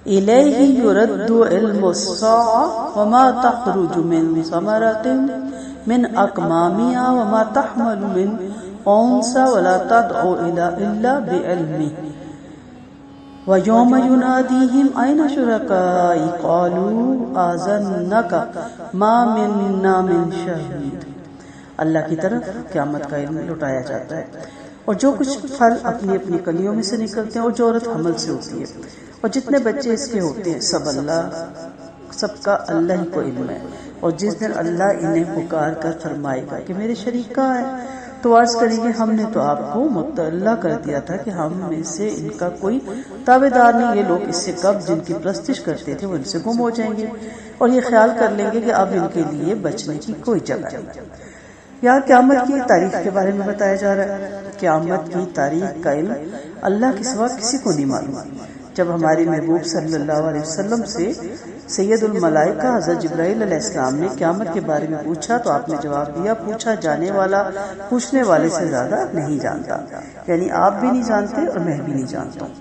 إليه يرد علم الساعة وما تخرج من ثمرة من أكمامها وما تحمل من أنثى ولا تدعو إلا بعلمه ويوم يناديهم أين شركائي قالوا آذنك ما منا من شهيد. اللہ کی طرف قیامت کا علم لٹایا جاتا ہے، اور جو کچھ پھل اپنی اپنی کلیوں میں سے نکلتے ہیں، اور جو عورت حمل سے ہوتی ہے، اور جتنے بچے اس کے ہوتے ہیں، سب کا اللہ ہی کو علم ہے. اور جس دن اللہ انہیں پکار کر فرمائے گا کہ میرے شریک کہاں ہے، تو عرض کریں گے ہم نے تو آپ کو مطلع کر دیا تھا کہ ہم میں سے ان کا کوئی تابع دار نہیں. یہ لوگ اس سے قبل جن کی پرستش کرتے تھے وہ ان سے گم ہو جائیں گے، اور یہ خیال کر لیں گے کہ اب ان کے لیے بچنے کی کوئی جگہ نہیں. یہاں قیامت کی تاریخ کے بارے میں بتایا جا رہا ہے. قیامت کی تاریخ کا علم اللہ کے سوا کسی کو نہیں معلوم. جب ہمارے محبوب صلی اللہ علیہ وسلم سے سید الملائکہ حضرت جبرائیل علیہ السلام نے قیامت کے بارے میں پوچھا تو آپ نے جواب دیا، پوچھا جانے والا پوچھنے والے سے زیادہ نہیں جانتا. یعنی آپ بھی نہیں جانتے اور میں بھی نہیں جانتا ہوں.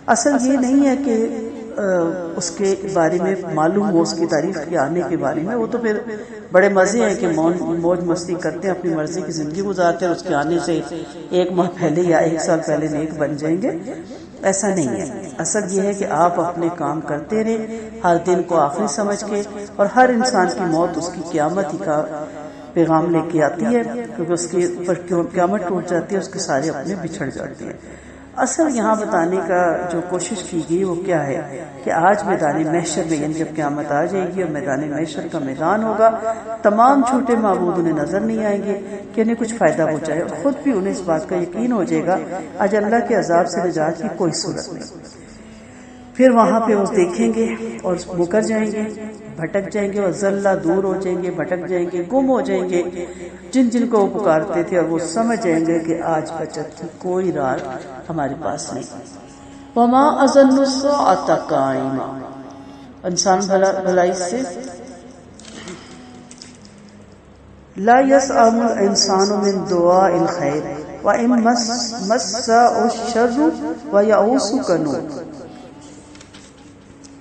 اصل یہ نہیں ہے کہ اس کے بارے میں معلوم ہو، اس کی تاریخ کے آنے کے بارے میں. وہ تو پھر بڑے مزے ہیں کہ موج مستی کرتے ہیں، اپنی مرضی کی زندگی گزارتے ہیں، اس کے آنے سے ایک ماہ پہلے یا ایک سال پہلے نیک بن جائیں گے. ایسا نہیں ہے. اصل یہ ہے کہ آپ اپنے کام کرتے رہیں، ہر دن کو آخری سمجھ کے، اور ہر انسان کی موت اس کی قیامت ہی کا پیغام لے کے آتی ہے، کیونکہ اس کی قیامت ٹوٹ جاتی ہے، اس کے سارے اپنے بچھڑ جاتے ہیں. اصل یہاں بتانے کا جو کوشش کی گئی وہ کیا ہے کہ آج میدان محشر میں، یعنی جب قیامت آ جائے گی اور میدان محشر کا میدان ہوگا، تمام جھوٹے معبود انہیں نظر نہیں آئیں گے کہ انہیں کچھ فائدہ پہنچائے، اور خود بھی انہیں اس بات کا یقین ہو جائے گا آج اللہ کے عذاب سے نجات کی کوئی صورت نہیں. پھر وہاں پہ وہ دیکھیں گے اور مکر جائیں گے، بھٹک جائیں گے، اور ذلہ دور ہو جائیں گے، بھٹک جائیں گے، گم ہو جائیں گے جن کو وہ پکارتے تھے، اور وہ سمجھ جائیں گے کہ آج بچت کی کوئی راہ ہمارے پاس نہیں. وما اظن الساعة قائمة. انسان بھلائی سے لا يسأم الانسان من دعاء الخير وان مسه الشر ويئوس كنود.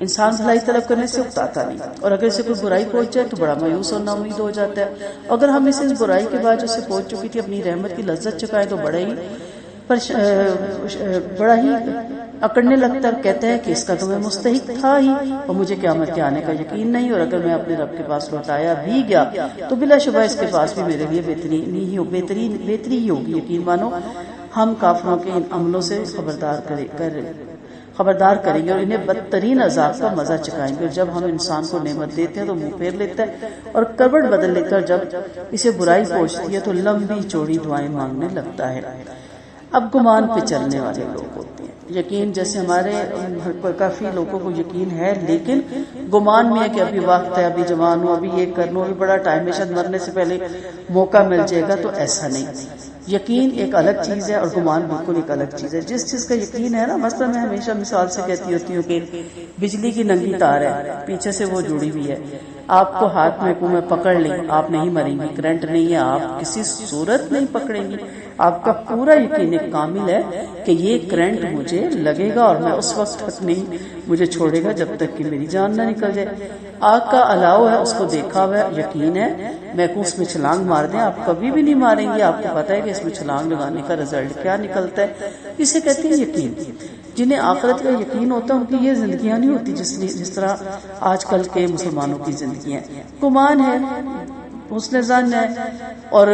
انسان بھلائی طلب کرنے سے اکتاتا نہیں، اور اگر اسے کوئی برائی پہنچ جائے تو بڑا مایوس اور نا امید ہو جاتا ہے. اگر ہم اسے اس برائی کے بعد جو اسے پہنچ چکی تھی اپنی رحمت کی لذت چکھائے تو بڑا ہی اکڑنے لگتا ہے، کہتا ہے کہ اس کا تو میں مستحق تھا ہی، اور مجھے قیامت کے آنے کا یقین نہیں، اور اگر میں اپنے رب کے پاس لوٹایا بھی گیا تو بلا شبہ اس کے پاس بھی میرے لیے بہتری ہی ہوگی. یقین مانو ہم کافروں کے ان عملوں سے خبردار کریں گے اور انہیں بدترین عذاب کا مزہ چکھائیں گے. اور جب ہم انسان کو نعمت دیتے ہیں تو منہ پھیر لیتا ہے اور کروٹ بدل لیتا ہے، اور جب اسے برائی پہنچتی ہے تو لمبی چوڑی دعائیں مانگنے لگتا ہے. اب گمان پہ چلنے والے لوگ ہوتے ہیں. یقین جیسے ہمارے کافی لوگوں کو یقین ہے، لیکن گمان میں ہے کہ ابھی وقت ہے، ابھی جوان ہوں، ابھی یہ کر لوں، ابھی بڑا ٹائم ہے، شاید مرنے سے پہلے موقع مل جائے گا. تو ایسا نہیں. یقین ایک الگ چیز ہے اور گمان بالکل ایک الگ چیز ہے. جس چیز کا یقین ہے نا، مثلا میں ہمیشہ مثال سے کہتی ہوتی ہوں کہ بجلی کی ننگی تار ہے، پیچھے سے وہ جڑی ہوئی ہے، آپ کو ہاتھ میں میں پکڑ لیں، آپ نہیں مریں گی، کرنٹ نہیں ہے، آپ کسی صورت نہیں پکڑیں گی. آپ کا پورا یقین کامل ہے کہ یہ کرنٹ مجھے لگے گا اور میں اس وقت تک نہیں مجھے چھوڑے گا جب تک کہ میری جان نہ نکل جائے. آگ کا الاؤ ہے، اس کو دیکھا ہوا ہے، یقین ہے، میں کو اس میں چھلانگ مار دیں آپ کبھی بھی نہیں ماریں گے. آپ کو پتا ہے کہ اس میں چھلانگ لگانے کا رزلٹ کیا نکلتا ہے. اسے کہتے ہیں یقین. جنہیں آخرت کا یقین ہوتا ہے ان کی یہ زندگیاں نہیں ہوتی جس طرح آج کل کے مسلمانوں کی زندگیاں. گمان ہے، حسن ظن ہے، اور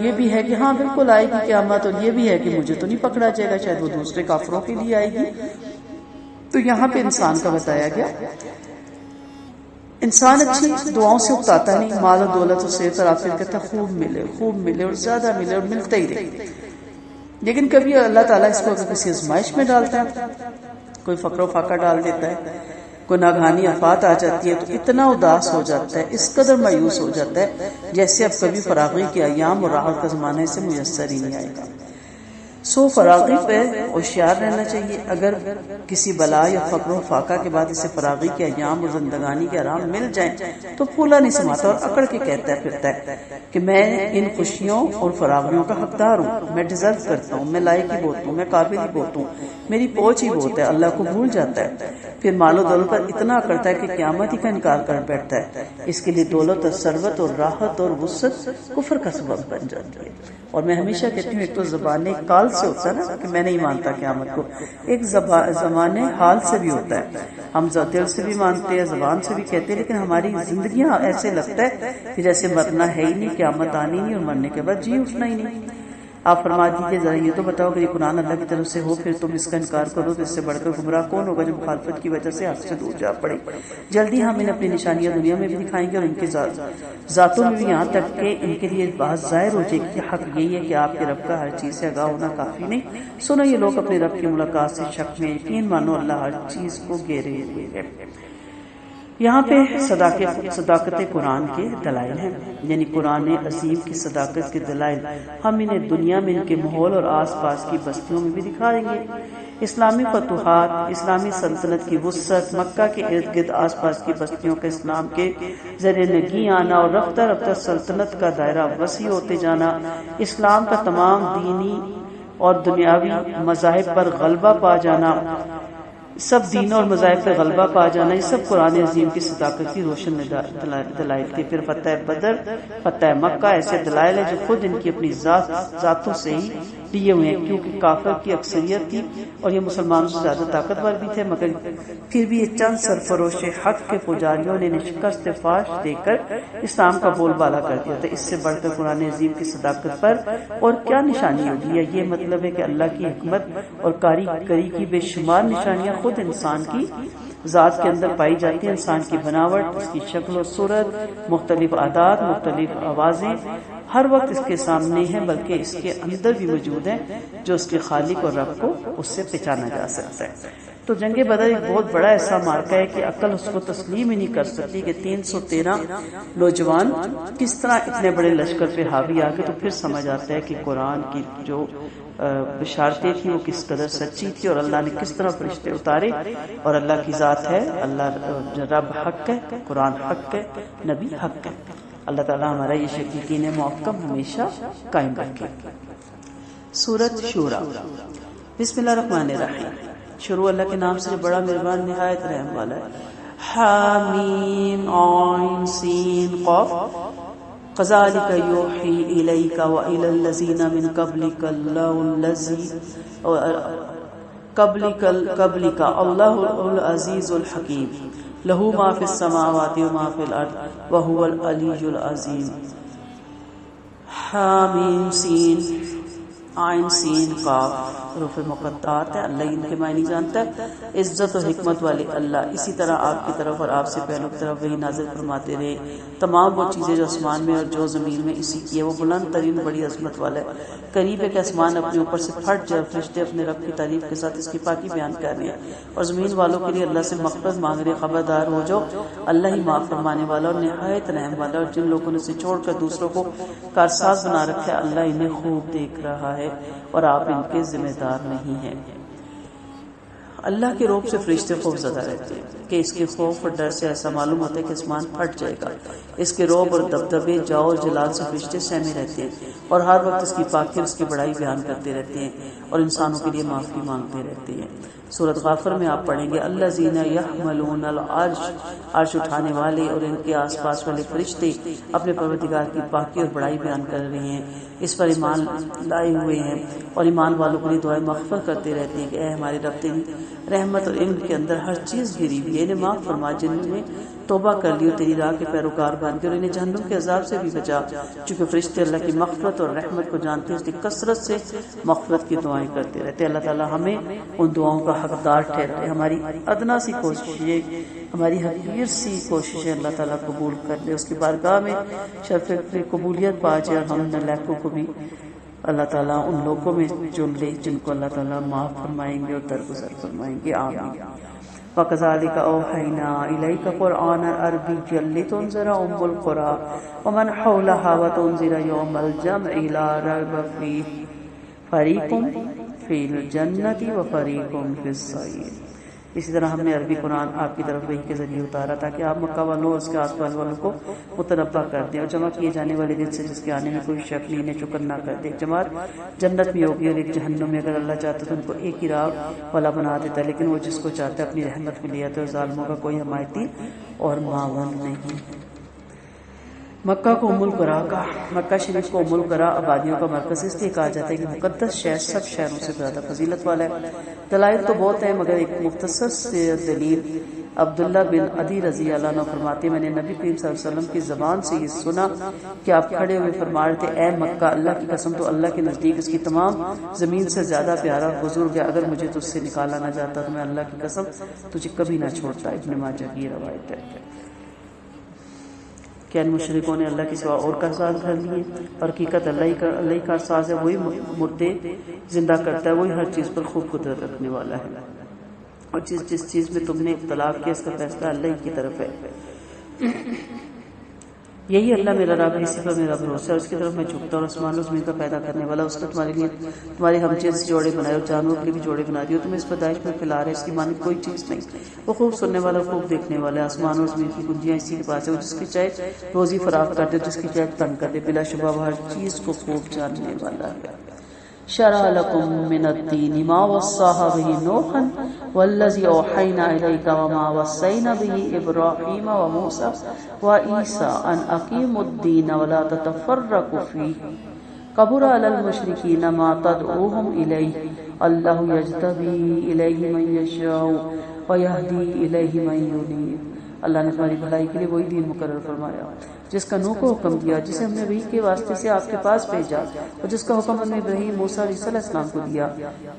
یہ بھی ہے کہ ہاں بالکل آئے گی قیامت، اور یہ بھی ہے کہ مجھے تو نہیں پکڑا جائے گا، شاید وہ دوسرے کافروں کے لیے آئے گی. تو یہاں پہ انسان کا بتایا گیا انسان اچھی دعاؤں سے اکتاتا نہیں، مال و دولت اور صحت اور عافیت کہتا خوب ملے اور زیادہ ملے اور ملتا ہی رہے. لیکن کبھی اللہ تعالیٰ اس کو اگر کسی آزمائش میں ڈالتا ہے، کوئی فقر و فاقہ ڈال دیتا ہے، کوئی ناگہانی آفات آ جاتی ہے، تو اتنا اداس ہو جاتا ہے، اس قدر مایوس ہو جاتا ہے جیسے اب کبھی فراغی کے ایام اور راحت کا زمانہ سے میسر ہی نہیں آئے گا. سو فراغی پہ ہوشیار رہنا چاہیے. اگر کسی بلا یا فقر و فاقہ کے بعد اسے فراغی کے ایام اور زندگانی کے آرام مل جائیں تو پھولا نہیں سماتا اور اکڑ کے کہتا پھرتا ہے کہ میں ان خوشیوں اور فراغیوں کا حقدار ہوں، میں ڈیزرو کرتا ہوں، میں لائق ہی بہت ہوں، میں قابل ہی بہت ہوں، میری پہنچ ہی بہت ہے. اللہ کو بھول جاتا ہے. پھر مال و دولت پر اتنا کرتا ہے کہ قیامت ہی کا انکار کر بیٹھتا ہے. اس کے لیے دولت اور ثروت اور راحت اور وسعت کفر کا سبب بن جاتی ہے. اور میں ہمیشہ کہتی ہوں ایک تو زبان کال سے ہوتا ہے نا کہ میں نہیں مانتا قیامت کو، ایک زبان حال سے بھی ہوتا ہے. ہم دل سے بھی مانتے ہیں، زبان سے بھی کہتے ہیں، لیکن ہماری زندگیاں ایسے لگتا ہے کہ جیسے مرنا ہے ہی نہیں، قیامت آنی نہیں، اور مرنے کے بعد جی اٹھنا ہی نہیں. آپ فرما دیجیے ذرا یہ تو بتاؤ کہ یہ قرآن اللہ کی طرف سے ہو پھر تم اس کا انکار کرو تو اس سے بڑھ کر گمراہ کون ہوگا جو مخالفت کی وجہ سے حق سے دور جا پڑے. جلدی ہم انہیں اپنی نشانیاں دنیا میں بھی دکھائیں گے اور ان کے ذاتوں میں بھی، یہاں تک کہ ان کے لیے بات ظاہر ہو جائے کہ حق یہی ہے کہ آپ کے رب کا ہر چیز سے آگاہ ہونا کافی نہیں. سنو یہ لوگ اپنے رب کی ملاقات سے شک میں، یقین مانو اللہ ہر چیز کو گھیرے ہوئے ہے. یہاں پہ صداقت قرآن کے دلائل ہیں، یعنی قرآن عظیم کی صداقت کے دلائل ہم انہیں دنیا میں ان کے ماحول اور آس پاس کی بستیوں میں بھی دکھائیں گے. اسلامی فتوحات، اسلامی سلطنت کی وسعت، مکہ کے ارد گرد آس پاس کی بستیوں کا اسلام کے زیر نگیں آنا اور رفتہ رفتہ سلطنت کا دائرہ وسیع ہوتے جانا، اسلام کا تمام دینی اور دنیاوی مذاہب پر غلبہ پا جانا، سب دینوں اور مذاہب پر غلبہ پا جانا، یہ سب قرآن عظیم کی صداقت کی روشن دلائل تھے. پھر فتح بدر، فتح مکہ ایسے دلائل ہیں جو خود ان کی اپنی ذاتوں سے ہی لیے ہوئے ہیں، کیونکہ کافر کی اکثریت تھی اور یہ مسلمانوں سے زیادہ طاقتور بھی تھے، مگر پھر بھی یہ چند سرفروش حق کے پجاریوں نے شکست فاش دے کر اسلام کا بول بالا کر دیا تھا. اس سے بڑھ کر قرآن عظیم کی صداقت پر اور کیا نشانی ہوگی؟ یہ مطلب ہے کہ اللہ کی حکمت اور کاری کی بے شمار نشانیاں خود انسان کی ذات کے اندر پائی جاتی ہیں. انسان کی بناوٹ، اس کی شکل و صورت، مختلف عادات، مختلف آوازیں ہر وقت اس کے سامنے ہیں، بلکہ اس کے اندر بھی موجود ہیں جو اس کے خالق اور رب کو اس سے پہچانا جا سکتا ہے. تو جنگ بدر ایک بہت بڑا ایسا مارکا ہے کہ عقل اس کو تسلیم ہی نہیں کر سکتی کہ 313 نوجوان کس طرح اتنے بڑے لشکر پہ حاوی آ گئے. تو پھر سمجھ آتا ہے کہ قرآن کی جو بشارتیں تھیں وہ کس قدر سچی تھی اور اللہ نے کس طرح فرشتے اتارے. اور اللہ کی ذات ہے، اللہ رب حق ہے، قرآن حق ہے، نبی حق ہے. اللہ تعالیٰ ہمارا یہ یقین محکم ہمیشہ قائم رکھے. سورۃ شورا. بسم اللہ الرحمن الرحیم. شروع اللہ کے نام سے جو بڑا مہربان نہایت رحم والا ہے. حامیم عین سین قاف. كذلك يوحي إليك وإلى الذين من قبلك الله العزيز الحكيم له ما في السماوات وما في الأرض وهو العلي العظيم. حامیم سین عین سین قاف حروف مقطعات ہے. اللہ ان کے معنی جانتا ہے. عزت و حکمت والے اللہ اسی طرح آپ کی طرف اور آپ سے پہلوں کی طرف وہی نازل فرماتے رہے. تمام وہ چیزیں جو آسمان میں اور جو زمین میں اسی کی ہے. وہ بلند ترین بڑی عظمت والا ہے. قریب ہے کہ آسمان اپنے اوپر سے پھٹ جائے، فرشتے اپنے رب کی تعریف کے ساتھ اس کی پاکی بیان کر رہے ہیں اور زمین والوں کے لیے اللہ سے مغفرت مانگ رہے. خبردار ہو جو اللہ ہی معاف فرمانے والا اور نہایت رحم والا. اور جن لوگوں نے اسے چھوڑ کر دوسروں کو کارساز بنا رکھا ہے، اللہ انہیں خوب دیکھ رہا ہے اور آپ ان کے ذمہ دار نہیں ہیں. اللہ کے روب سے فرشتے خوف زدہ رہتے ہیں کہ اس کے خوف اور ڈر سے ایسا معلوم ہوتا ہے کہ آسمان پھٹ جائے گا. اس کے روب اور دبدبے، جاؤ اور جلال سے فرشتے سہمے رہتے ہیں اور ہر وقت اس کی پاکی اور اس کی بڑائی بیان کرتے رہتے ہیں اور انسانوں کے لیے معافی مانگتے رہتے ہیں. سورۃ غافر میں آپ پڑھیں گے الذین یحملون العرش، عرش اٹھانے والے اور ان کے آس پاس والے فرشتے اپنے پروردگار کی پاکی اور بڑائی بیان کر رہے ہیں، اس پر ایمان لائے ہوئے ہیں اور ایمان والوں کے لیے دعائیں مغفرت کرتے رہتے ہیں کہ اے ہمارے رب تیری رحمت اور علم کے اندر ہر چیز گھری ہوئی ہے. انہیں معاف فرما جنہوں نے توبہ کر لی اور تیری راہ کے پیروکار بن گئے، اور انہیں جہنم کے عذاب سے بھی بچا. چونکہ فرشتے اللہ کی مغفرت اور رحمت کو جانتے ہیں، اس لیے کثرت سے مغفرت کی دعائیں کرتے رہتے. اللہ تعالیٰ ہمیں ان دعاؤں کا حقدار ٹھہرائے. ہماری ادنا سی کوششیں، ہماری حقیر سی کوششیں اللہ تعالیٰ قبول کر لے، اس کی بارگاہ میں شرف قبولیت پا جائے اور ہم نالائقوں کو بھی اللہ تعالیٰ ان لوگوں میں چن لے جن کو اللہ تعالیٰ معاف فرمائیں گے اور درگزر فرمائیں گے. آمین. وَكَذَلِكَ أَوْحَيْنَا إِلَيْكَ قُرْآنًا عَرَبِيًّا لِتُنذِرَ أُمَّ الْقُرَىٰ وَمَنْ حَوْلَهَا وَتُنذِرَ يَوْمَ الْجَمْعِ لَا رَيْبَ فِيهِ فریقم فی الجنت و فریقم فی السعیر۔ اسی طرح ہم نے عربی قرآن آپ کی طرف وحی کے ذریعے اتارا تاکہ آپ مکہ والوں اور اس کے آس پاس والوں کو متنبع کر دیں اور جمع کیے جانے والے دن سے جس کے آنے میں کوئی شک نہیں، انہیں چکر نہ کر دے۔ ایک جماعت جنت میں ہوگی اور ایک جہنم میں، اگر اللہ چاہتا تو ان کو ایک ہی راہ والا بنا دیتا ہے، لیکن وہ جس کو چاہتا ہے اپنی رحمت میں لے آتا ہے، اور ظالموں کا کوئی حمایتی اور معاون نہیں۔ مکہ کو ام القرا کا، مکہ شریف کو ام القرا آبادیوں کا مرکز اس لیے کہا جاتا ہے کہ مقدس شہر سب شہروں سے زیادہ فضیلت والا ہے۔ دلائل تو بہت ہیں مگر ایک مختصر سے دلیل عبداللہ بن عدی رضی اللہ عنہ فرماتے میں نے نبی کریم صلی اللہ علیہ وسلم کی زبان سے یہ سنا کہ آپ کھڑے ہوئے فرما رہے تھے، اے مکہ، اللہ کی قسم تو اللہ کے نزدیک اس کی تمام زمین سے زیادہ پیارا اور بزرگ ہے، اگر مجھے تجھ سے نکالا نہ جاتا تو میں اللہ کی قسم تجھے کبھی نہ چھوڑتا۔ ابن ماجہ کی روایت ہے کہ ان مشرکوں نے اللہ کے سوا اور کا ساز کر لیے، اور حقیقت اللہ کا ساز ہے، وہی مردے زندہ کرتا ہے، وہی ہر چیز پر خوب قدرت رکھنے والا ہے، اور جس چیز میں تم نے اختلاف کیا اس کا فیصلہ اللہ کی طرف ہے۔ یہی اللہ میرا رب ہے، اسی پر میرا بھروسہ ہے، اس کی طرف میں جھکتا ہوں، اور آسمان و زمین کا پیدا کرنے والا اس نے تمہارے لیے تمہارے ہم جنس جوڑے بنائے اور جانوروں کے لیے بھی جوڑے بنا دیے، تمہیں اس پیدائش میں کھلا رہے، اس کی مانند کوئی چیز نہیں، وہ خوب سننے والا خوب دیکھنے والا ہے۔ آسمان و زمین کی کنجیاں اسی کے پاس ہے، وہ جس کی چاہے روزی فراخ کر دے، جس کی چاہے تنگ کر دے، بلا شبہ وہ ہر چیز کو خوب جاننے والا ہے۔ شرع لكم من الدين ما وصى به نوحا والذي أوحينا إليك وما وصينا به إبراهيم وموسى وعيسى أن أقيموا الدين ولا تتفرقوا فيه كبر على المشركين ما تدعوهم إليه الله يجتبي إليه من يشاء ويهدي إليه من ينيب۔ اللہ نے تمہاری بھلائی کے لیے وہی دین مقرر فرمایا جس کا نوح کو حکم دیا، جسے ہم نے وحی کے واسطے سے آپ کے پاس بھیجا، اور جس کا حکم ہم نے ابراہیم، موسیٰ علیہ السلام کو دیا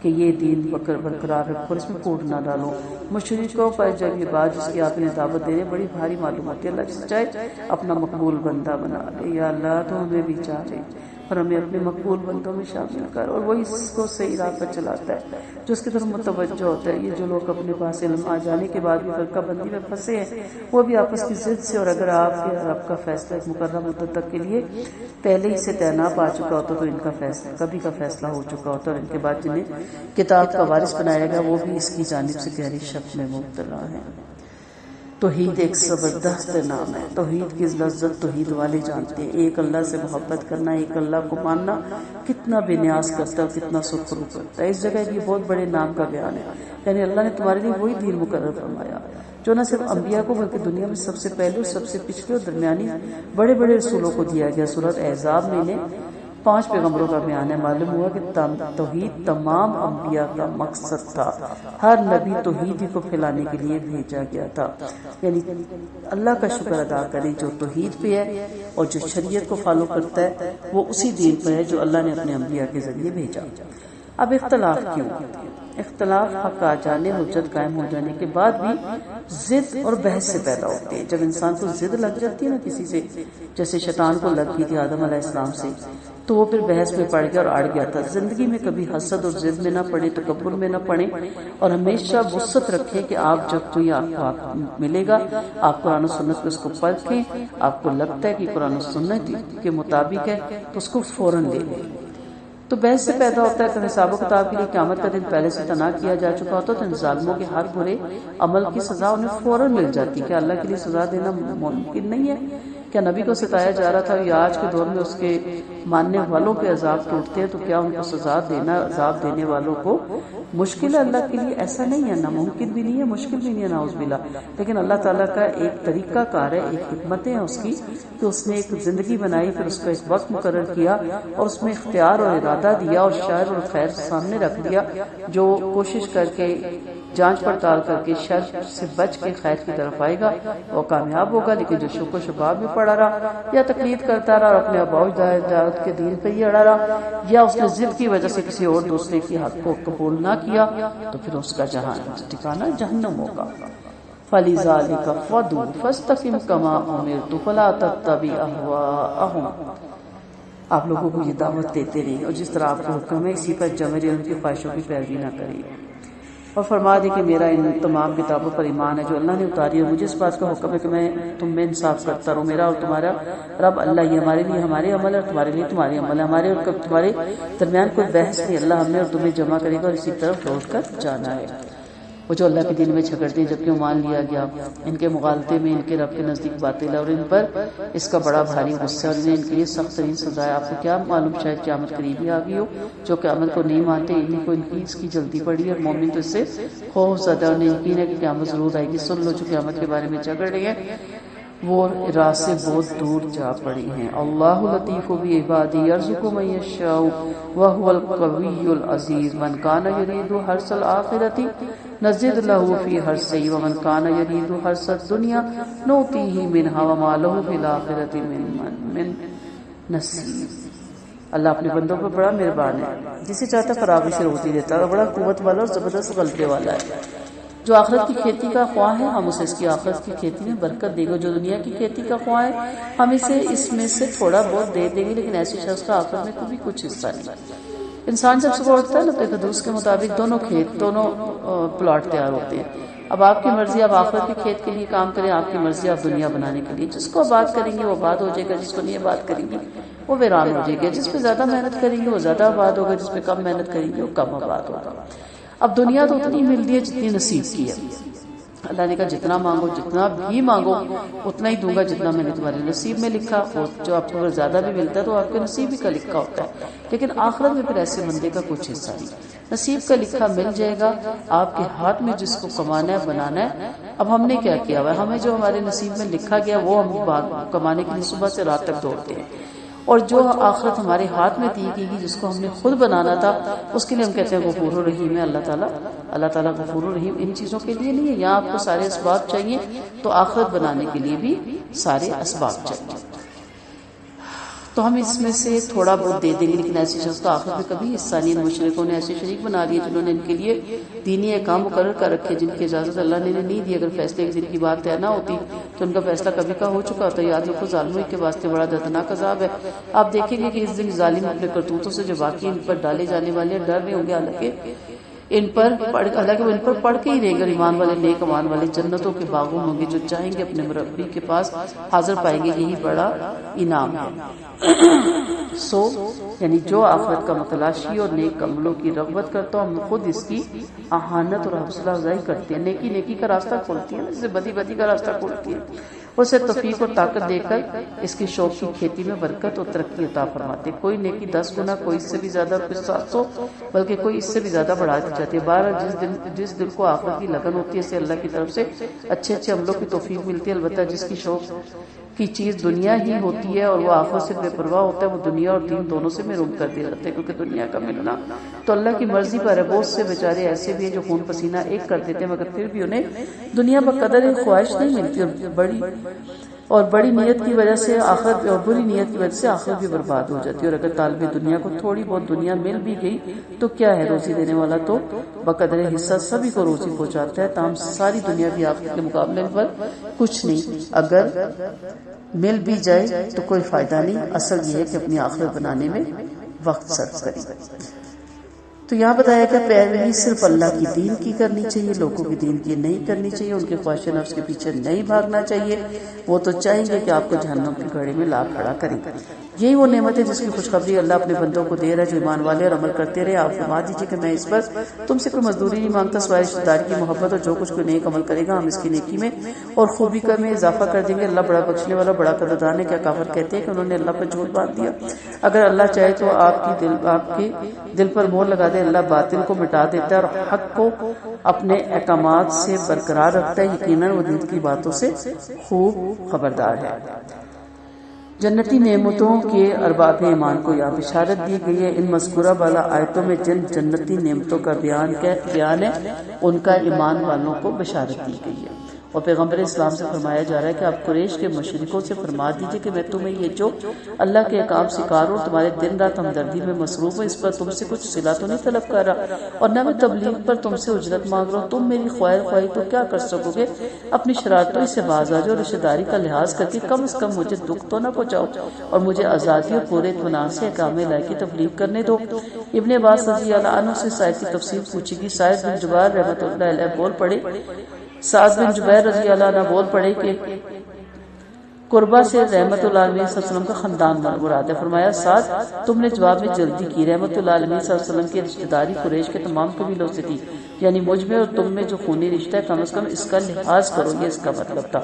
کہ یہ دین برقرار رکھو اور اس میں پھوٹ نہ ڈالو۔ مشرکوں پر جب یہ بات جس کی آپ نے دعوت دے رہے بڑی بھاری معلوم ہوتی ہے، اللہ جس چاہے اپنا مقبول بندہ بنا لے۔ یا اللہ تو ہمیں بھی چاہے اور ہمیں اپنے مقبول بندوں میں شامل کر، اور وہی اس کو صحیح راہ پر چلاتا ہے جو اس کی طرف متوجہ ہوتا ہے۔ یہ جو لوگ اپنے پاس علم آ جانے کے بعد بھی فرقہ بندی میں پھنسے ہیں، وہ بھی آپس کی ضد سے، اور اگر آپ کے رب کا فیصلہ ایک مقررہ مدت تک کے لیے پہلے ہی سے طے نہ پا چکا ہوتا تو ان کا فیصلہ کبھی کا فیصلہ ہو چکا ہوتا، اور ان کے بعد جنہیں کتاب کا وارث بنایا گیا وہ بھی اس کی جانب سے گہری شک میں مبتلا ہیں۔ توحید ایک زبردست نام ہے، توحید کی لذت توحید والے جانتے ہیں۔ ایک اللہ سے محبت کرنا، ایک اللہ کو ماننا کتنا بے نیاز کرتا ہے اور کتنا سرخرو کرتا ہے۔ اس جگہ یہ بہت بڑے نام کا بیان ہے، یعنی اللہ نے تمہارے لیے وہی دین مقرر فرمایا جو نہ صرف انبیاء کو بلکہ دنیا میں سب سے پہلے اور سب سے پچھلے اور درمیانی بڑے بڑے رسولوں کو دیا گیا۔ سورۃ احزاب میں انہیں 5 پیغمبروں کا بیان ہے۔ معلوم ہوا کہ توحید تمام انبیاء کا مقصد تھا، ہر نبی توحید ہی کو پھیلانے کے لیے بھیجا گیا تھا۔ یعنی اللہ کا شکر ادا کریں جو توحید پہ ہے، اور جو شریعت کو فالو کرتا ہے وہ اسی دین پہ ہے جو اللہ نے اپنے انبیاء کے ذریعے بھیجا۔ اب اختلاف کیوں؟ اختلاف حق آ جانے، حجت قائم ہو جانے کے بعد بھی ضد اور بحث سے پیدا ہوتے ہیں۔ جب انسان کو ضد لگ جاتی ہے نا کسی سے، جیسے شیطان کو لگ گئی تھی آدم علیہ السلام سے، تو وہ پھر بحث میں پڑ گیا اور اڑ گیا تھا۔ زندگی میں کبھی حسد اور ضد میں نہ پڑے، تکبر میں نہ پڑے، اور ہمیشہ وسعت رکھیں کہ آپ جب کوئی آپ ملے گا آپ قرآن و سنت کو اس کو پرکھیں، آپ کو لگتا ہے کہ قرآن و سنت کے مطابق ہے تو اس کو فوراً لے لیں۔ تو بحث سے پیدا ہوتا ہے کہ حساب و کتاب کے لیے قیامت کا دن پہلے سے تنا کیا جا چکا ہوتا تو ان ظالموں کے ہر برے عمل کی سزا انہیں فوراً مل جاتی۔ کیا اللہ کے لیے سزا دینا ممکن نہیں ہے؟ کیا نبی کو ستایا جا رہا تھا یا آج کے دور میں اس کے ماننے والوں پہ عذاب ٹوٹتے ہیں تو کیا ان کو سزا دینا عذاب دینے والوں کو مشکل ہے؟ اللہ کے لیے ایسا نہیں ہے، ناممکن بھی نہیں ہے، مشکل بھی نہیں ہے، نعوذ باللہ۔ لیکن اللہ تعالیٰ کا ایک طریقہ کار ہے، ایک حکمت ہے اس کی کہ اس نے ایک زندگی بنائی، پھر اس کا ایک وقت مقرر کیا اور اس میں اختیار اور ارادہ دیا اور شر اور خیر سامنے رکھ دیا۔ جو کوشش کر کے جانچ پڑتال کر کے شر سے بچ کے خیر کی طرف آئے گا وہ کامیاب ہوگا، لیکن جو شک و شباب میں پڑا رہا یا تقلید کرتا رہا اور اپنے اباء و اجداد کے دین پہ ہی اڑا رہا، یا اس نے ضد کی وجہ سے کسی اور دوسرے کی حق کو قبول نہ کیا، تو پھر اس کا ٹھکانہ جہنم ہوگا۔ فَلِذَلِكَ فَادْعُ فَاسْتَقِمْ كَمَا أُمِرْتَ وَلَا تَتَّبِعْ أَهْوَاءَهُمْ۔ آپ لوگوں کو یہ دعوت دیتے رہیں اور جس طرح آپ کو حکم ہے اسی پر جمے رہیں، ان کی خواہشوں کی پیروی نہ کریں۔ اور فرما دے کہ میرا ان تمام کتابوں پر ایمان ہے جو اللہ نے اتاری، اور مجھے اس بات کا حکم ہے کہ میں تم میں انصاف کرتا رہوں۔ میرا اور تمہارا رب اللہ ہی، ہمارے لیے ہمارے عمل اور تمہارے لیے تمہارے عمل، ہمارے اور تمہارے درمیان کوئی بحث نہیں۔ اللہ ہمیں اور تمہیں جمع کرے گا اور اسی طرف لوٹ کر جانا ہے۔ وہ جو اللہ کے دین میں جھگڑتے ہیں جبکہ وہ مان لیا گیا، ان کے مغالطے میں ان کے رب کے نزدیک باطل ہے اور ان پر اس کا بڑا بھاری غصہ، اور انہیں ان کے لیے سخت ترین سزا ہے۔ آپ کو کیا معلوم شاید قیامت قریب ہی آ گئی ہو؟ جو قیامت کو نہیں مانتے انہیں کو ان کی اس کی جلدی پڑی ہے، اور مومن تو اس سے خوف زدہ، انہیں یقین ہے کہ قیامت ضرور آئے گی۔ سن لو جو قیامت کے بارے میں جھگڑ رہے ہیں وہ راہ سے بہت دور جا پڑی ہیں۔ اللہ لطیف بعبادہ یرزق من یشاء وهو القوی العزیز من کان یرید حرث الآخرۃ نزد له فی حرثہ ومن کان یرید حرث الدنیا نؤتیہ منہا وما له فی الآخرۃ من نصیب۔ اللہ اپنے بندوں پر بڑا مہربان ہے، جسے چاہتا فراغی سے روزی دیتا ہے، بڑا قوت والا اور زبردست غلبے والا ہے۔ جو آخرت کی کھیتی کا خواہ ہے ہم اسے اس کی آخرت کی کھیتی میں برکت دے گا، جو دنیا کی کھیتی کا خواہ ہے ہم اسے اس میں سے تھوڑا بہت دے دیں گے، لیکن ایسی شخص کا آخرت میں کبھی کچھ حصہ نہیں۔ انسان جب صبح اٹھتا ہے نا تو ایک حدیث کے مطابق دونوں پلاٹ تیار ہوتے ہیں۔ اب آپ کی مرضی آپ آخرت کے کھیت کے لیے کام کریں، آپ کی مرضی آپ دنیا بنانے کے لیے۔ جس کو آباد کریں گے وہ آباد ہو جائے گا، جس کو نہیں آباد کریں گے وہ ویران ہو جائے گا۔ جس پہ زیادہ محنت کریں گے وہ زیادہ آباد ہوگا، جس پہ کم محنت کریں گے وہ کم آباد ہوگا۔ اب دنیا تو اتنی ملتی ہے جتنی نصیب کی ہے۔ اللہ نے کہا جتنا مانگو، جتنا بھی مانگو اتنا ہی دوں گا جتنا میں نے تمہارے نصیب میں لکھا ہو۔ جو آپ کو اگر زیادہ بھی ملتا ہے تو آپ کے نصیب ہی کا لکھا ہوتا ہے، لیکن آخرت میں پھر ایسے بندے کا کچھ حصہ نہیں، نصیب کا لکھا مل جائے گا۔ آپ کے ہاتھ میں جس کو کمانا ہے بنانا ہے۔ اب ہم نے کیا کیا ہوا ہے، ہمیں جو ہمارے نصیب میں لکھا گیا وہ ہم کمانے کے لیے صبح سے رات تک دوڑتے ہیں، اور جو آخرت ہمارے ہاتھ میں دی گئی جس کو ہم نے خود بنانا تھا اس کے لیے ہم کہتے ہیں غفور الرحیم ہے اللہ تعالیٰ غفور الرحیم۔ ان چیزوں کے لیے نہیں ہے، یہاں آپ کو سارے اسباب چاہیے تو آخرت بنانے کے لیے بھی سارے اسباب چاہیے، تو ہم اس میں سے تھوڑا بہت دے دیں گے، لیکن ایسی شخص تو آخرت میں کبھی حصہ نہیں۔ مشرکوں نے ایسے شریک بنا لیے جنہوں نے ان کے لیے دینی احکام مقرر کر رکھے جن کی اجازت اللہ نے نہیں دی۔ اگر فیصلے کے دن کی بات طے نہ ہوتی تو ان کا فیصلہ کبھی کا ہو چکا ہوتا۔ یاد رکھو ظالموں کے واسطے بڑا دردناک عذاب ہے۔ آپ دیکھیں گے کہ اس دن ظالم اپنے کرتوتوں سے جو باقی ان پر ڈالے جانے والے ڈر رہے ہوں گے، حالانکہ ان پر پڑھ کے ہی رہیں گے۔ ایمان والے نیک امان والے جنتوں کے باغوں ہوں گے، جو چاہیں گے اپنے مربی کے پاس حاضر پائیں گے، یہی بڑا انعام ہے۔ یعنی جو آخرت کا متلاشی اور نیک عملوں کی رغبت کرتا ہوں، ہم خود اس کی اہانت اور حوصلہ افزائی کرتے ہیں۔ نیکی نیکی کا راستہ کھولتی ہے، جسے بدی بدی کا راستہ کھولتی ہے۔ اسے توفیق اور طاقت دے کر اس کی شوق کی کھیتی میں برکت اور ترقی عطا فرماتے۔ کوئی نیکی 10 گنا، کوئی اس سے بھی زیادہ، کوئی 700، بلکہ کوئی اس سے بھی زیادہ بڑھا دی جاتی ہے۔ بہرحال جس دل کو آخرت کی لگن ہوتی ہے اسے اللہ کی طرف سے اچھے عملوں کی توفیق ملتی ہے۔ البتہ جس کی شوق کی چیز دنیا ہی ہوتی ہے اور وہ آخرت سے بے پرواہ ہوتا ہے، وہ دنیا اور دین دونوں سے محروم کر دیا جاتا ہے، کیونکہ دنیا کا ملنا تو اللہ کی مرضی پر ہے۔ بہت سے بیچارے ایسے بھی ہیں جو خون پسینہ ایک کر دیتے ہیں، مگر پھر بھی انہیں دنیا بقدر خواہش نہیں ملتی، اور بڑی نیت کی وجہ سے آخرت، اور بری نیت کی وجہ سے آخرت بھی برباد ہو جاتی ہے۔ اور اگر طالب دنیا کو تھوڑی بہت دنیا مل بھی گئی تو کیا ہے، روزی دینے والا تو بقدر حصہ سبھی کو روزی پہنچاتا ہے، تاہم ساری دنیا بھی آخرت کے مقابلے پر کچھ نہیں۔ اگر مل بھی جائے تو کوئی فائدہ نہیں، اصل یہ ہے کہ اپنی آخرت بنانے میں وقت صرف کریں۔ تو یہاں بتایا کہ پیروی صرف اللہ کی دین کی کرنی چاہیے، لوگوں کی دین کی نہیں کرنی چاہیے، ان کے خواہش نفس کے پیچھے نہیں بھاگنا چاہیے۔ وہ تو چاہیں گے کہ آپ کو جہنم کی گھڑی میں لا کھڑا کریں۔ یہی وہ نعمت ہے جس کی خوشخبری اللہ اپنے بندوں کو دے رہا ہے جو ایمان والے اور عمل کرتے رہے۔ آپ فرما دیجیے کہ میں اس پر تم سے کوئی مزدوری نہیں مانگتا سوائے رشتہ داری کی محبت، اور جو کچھ کوئی نیک عمل کرے گا ہم اس کی نیکی میں اور خوبی کا میں اضافہ کر دیں گے۔ اللہ بڑا بخشنے والا بڑا قدردان ہے۔ کیا کافر کہتے ہیں کہ انہوں نے اللہ پر جھوٹ باندھ دیا؟ اگر اللہ چاہے تو آپ کے دل پر مہر لگا دے۔ اللہ باطل کو مٹا دیتا ہے اور حق کو اپنے احکامات سے برقرار رکھتا ہے۔ یقیناً وہ دل کی باتوں سے خوب خبردار ہے۔ جنتی نعمتوں کے ارباب ایمان کو یہاں بشارت دی گئی ہے۔ ان مذکورہ بالا آیتوں میں جن جنتی نعمتوں کا بیان ہے ان کا ایمان والوں کو بشارت دی گئی ہے، اور پیغمبر اسلام سے فرمایا جا رہا ہے کہ آپ قریش کے مشرکوں سے فرما دیجئے کہ میں تمہیں یہ جو اللہ کے احکام سکھا رہا ہوں تمہارے دن رات ہمدردی میں مصروف ہوں، اس پر تم سے کچھ صلہ تو نہیں طلب کر رہا، اور نہ میں تبلیغ پر تم سے اجرت مانگ رہا ہوں، تم میری خواہی تو کیا کر سکو گے، اپنی شرارتوں سے باز آ جاؤ، رشتہ داری کا لحاظ کر کے کم از کم مجھے دکھ تو نہ پہنچاؤ اور مجھے آزادی اور پورے اطمینان سے احکام الہی کی تبلیغ کرنے دو۔ ابن عباس رضی اللہ عنہ سے سائد کی تفسیر پوچھی گئی۔ سعد بن جبیر رحمۃ اللہ علیہ بول پڑے، سعد بن جبیر رضی اللہ عنہ بول پڑے کہ قربہ سے رحمت اللہ علیہ صلی اللہ علیہ وسلم کا خاندان مراد ہے۔ فرمایا سعد تم نے جواب میں جلدی کی، رحمت اللہ علیہ صلی اللہ علیہ وسلم کی رشتہ داری قریش کے تمام قبیلوں سے تھی، یعنی مجھ میں اور تم میں جو خونی رشتہ ہے کم از کم اس کا لحاظ کرو، یہ اس کا مطلب تھا۔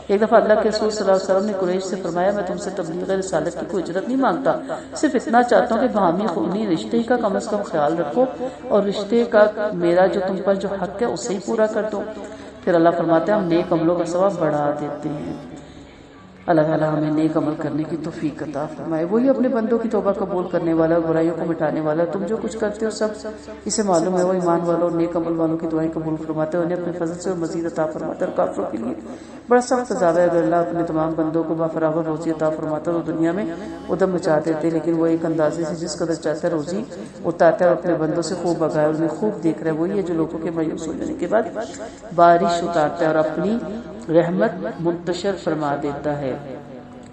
ایک دفعہ اللہ کے رسول صلی اللہ علیہ وسلم نے قریش سے فرمایا میں تم سے تبلیغ رسالت کی کوئی اجرت نہیں مانگتا، صرف اتنا چاہتا ہوں کہ باہمی خونی رشتے کا کم از کم خیال رکھو اور رشتے کا میرا جو تم پر جو حق ہے اسے ہی پورا کر دو۔ پھر اللہ فرماتا ہے ہم نیک عملوں کا ثواب بڑھا دیتے ہیں۔ اللہ تعالیٰ ہمیں نیک عمل کرنے کی توفیق عطا فرمائے۔ وہی اپنے بندوں کی توبہ قبول کرنے والا، برائیوں کو مٹانے والا، تم جو کچھ کرتے ہو سب اسے معلوم ہے۔ وہ ایمان والوں اور نیک عمل والوں کی دعائیں قبول فرماتے ہیں، انہیں اپنے فضل سے اور مزید عطا فرماتا ہے۔ اور کافروں کے لیے بڑا سخت عذاب ہے، اگر اللہ اپنے تمام بندوں کو بافراور روزی عطا فرماتا ہے تو دنیا میں ادم مچا دیتے، لیکن وہ ایک اندازے سے جس قدر چاہتا ہے روزی اتارتا ہے اور اپنے بندوں سے خوب بگائے اور انہیں خوب دیکھ رہا ہے۔ وہی ہے جو لوگوں کے مایوس ہو جانے کے بعد بارش اتارتا ہے اور اپنی رحمت منتشر فرما دیتا ہے،